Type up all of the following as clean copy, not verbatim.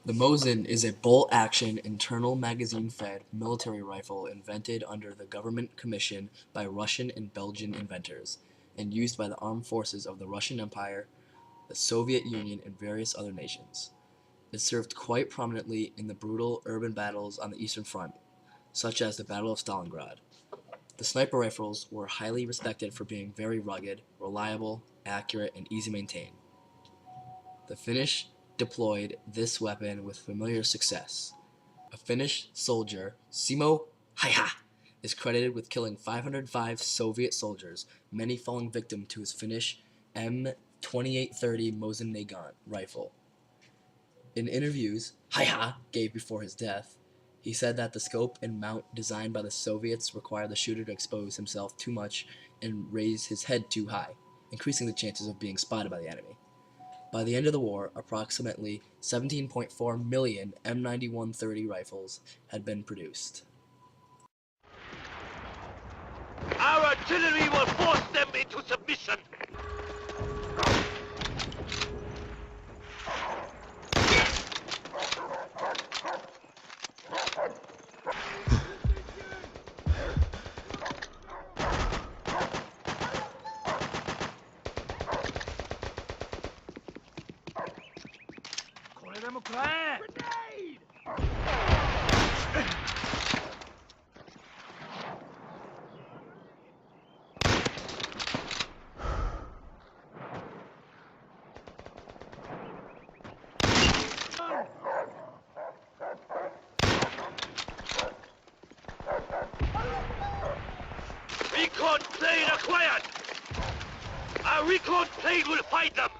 The Mosin is a bolt-action, internal magazine-fed military rifle invented under the government commission by Russian and Belgian inventors, and used by the armed forces of the Russian Empire, the Soviet Union, and various other nations. It served quite prominently in the brutal urban battles on the Eastern Front, such as the Battle of Stalingrad. The sniper rifles were highly respected for being very rugged, reliable, accurate, and easy to maintain. The Finnish deployed this weapon with familiar success. A Finnish soldier, Simo Häyhä, is credited with killing 505 Soviet soldiers, many falling victim to his Finnish M2830 Mosin Nagant rifle. In interviews Häyhä gave before his death, he said that the scope and mount designed by the Soviets required the shooter to expose himself too much and raise his head too high, increasing the chances of being spotted by the enemy. By the end of the war, approximately 17.4 million M9130 rifles had been produced. Our artillery will force them into submission! Grenade! Recon plane acquired! Our recon plane will fight them!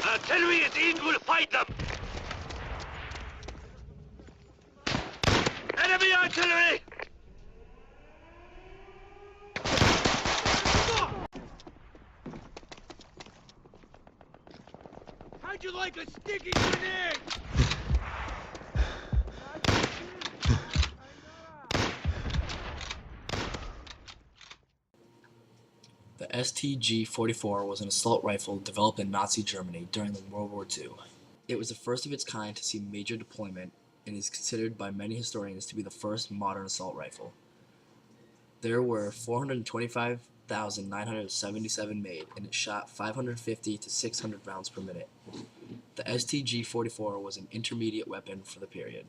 Artillery is in, will fight them! Enemy artillery! How'd you like a sticky grenade? The STG-44 was an assault rifle developed in Nazi Germany during World War II. It was the first of its kind to see major deployment and is considered by many historians to be the first modern assault rifle. There were 425,977 made, and it shot 550 to 600 rounds per minute. The STG-44 was an intermediate weapon for the period.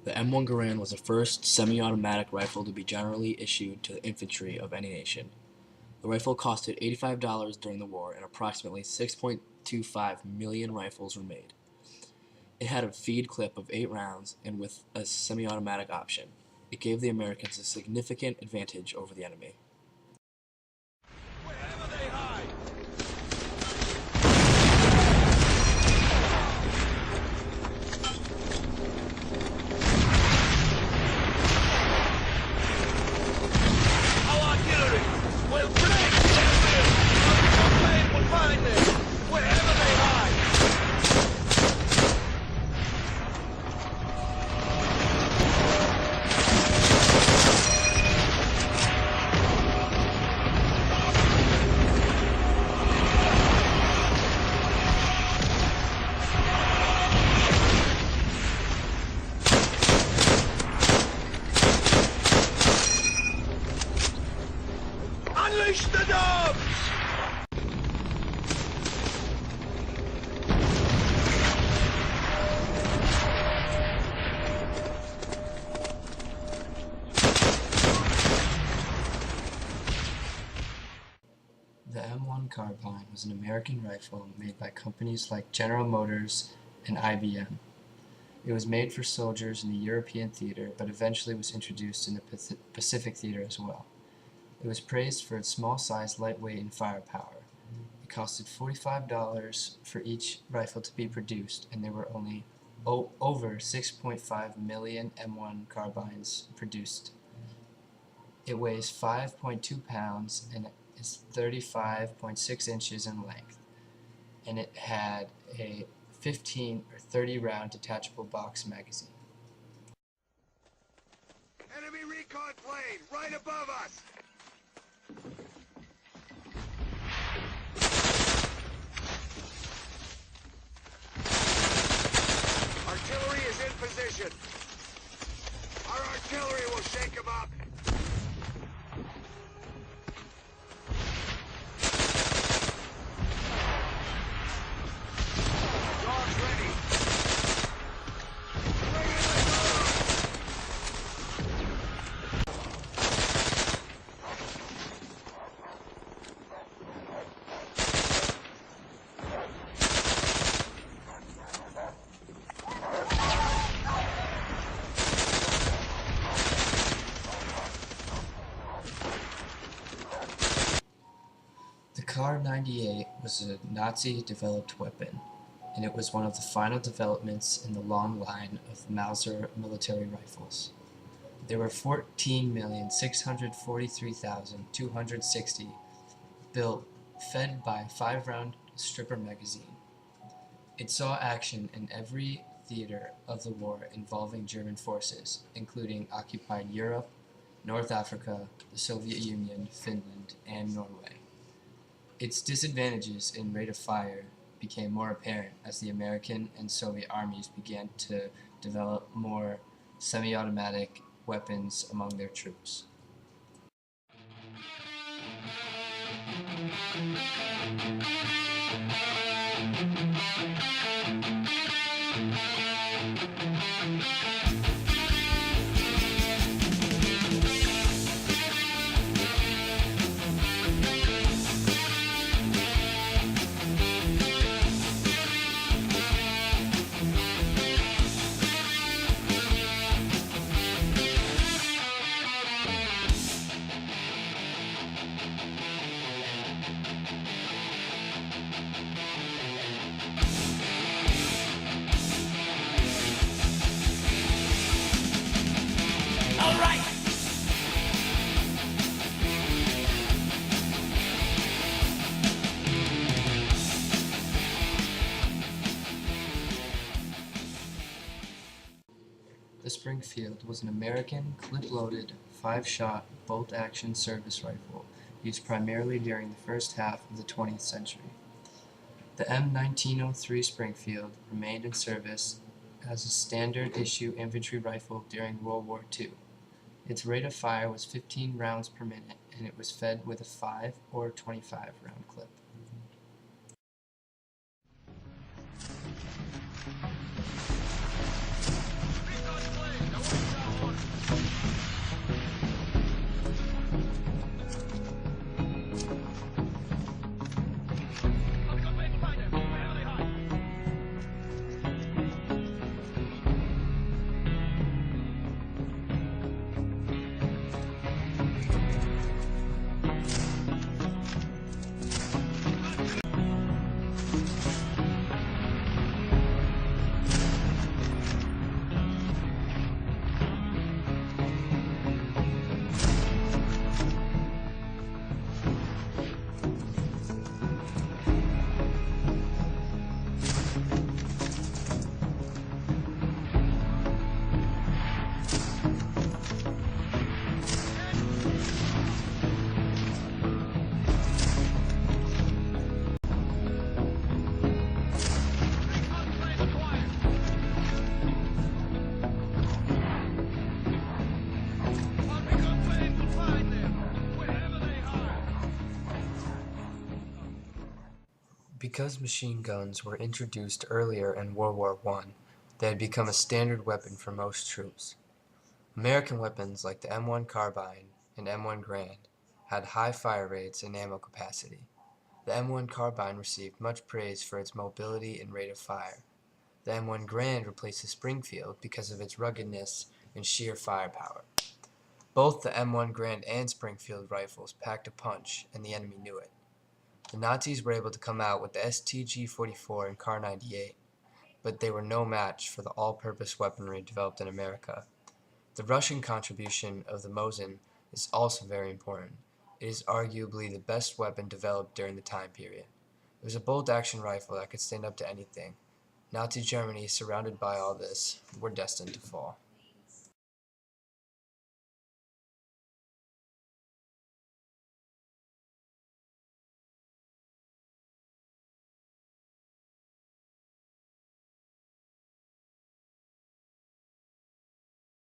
The M1 Garand was the first semi-automatic rifle to be generally issued to the infantry of any nation. The rifle costed $85 during the war, and approximately 6.25 million rifles were made. It had a feed clip of 8 rounds, and with a semi-automatic option. It gave the Americans a significant advantage over the enemy. Unleash the dogs! The M1 carbine was an American rifle made by companies like General Motors and IBM. It was made for soldiers in the European theater, but eventually was introduced in the Pacific theater as well. It was praised for its small size, lightweight, and firepower. It costed $45 for each rifle to be produced, and there were only over 6.5 million M1 carbines produced. It weighs 5.2 pounds and is 35.6 inches in length, and it had a 15 or 30 round detachable box magazine. Enemy recon plane right above us! Artillery is in position. Our artillery will shake them up. Dogs ready. Bring in the dogs! The Kar-98 was a Nazi-developed weapon, and it was one of the final developments in the long line of Mauser military rifles. There were 14,643,260 built, fed by a 5-round stripper magazine. It saw action in every theater of the war involving German forces, including occupied Europe, North Africa, the Soviet Union, Finland, and Norway. Its disadvantages in rate of fire became more apparent as the American and Soviet armies began to develop more semi-automatic weapons among their troops. The Springfield was an American clip-loaded 5-shot bolt-action service rifle used primarily during the first half of the 20th century. The M1903 Springfield remained in service as a standard issue infantry rifle during World War II. Its rate of fire was 15 rounds per minute, and it was fed with a 5 or 25 round clip. Because machine guns were introduced earlier in World War I, they had become a standard weapon for most troops. American weapons like the M1 carbine and M1 Garand had high fire rates and ammo capacity. The M1 carbine received much praise for its mobility and rate of fire. The M1 Garand replaced the Springfield because of its ruggedness and sheer firepower. Both the M1 Garand and Springfield rifles packed a punch, and the enemy knew it. The Nazis were able to come out with the STG-44 and Kar-98, but they were no match for the all-purpose weaponry developed in America. The Russian contribution of the Mosin is also very important. It is arguably the best weapon developed during the time period. It was a bolt-action rifle that could stand up to anything. Nazi Germany, surrounded by all this, were destined to fall.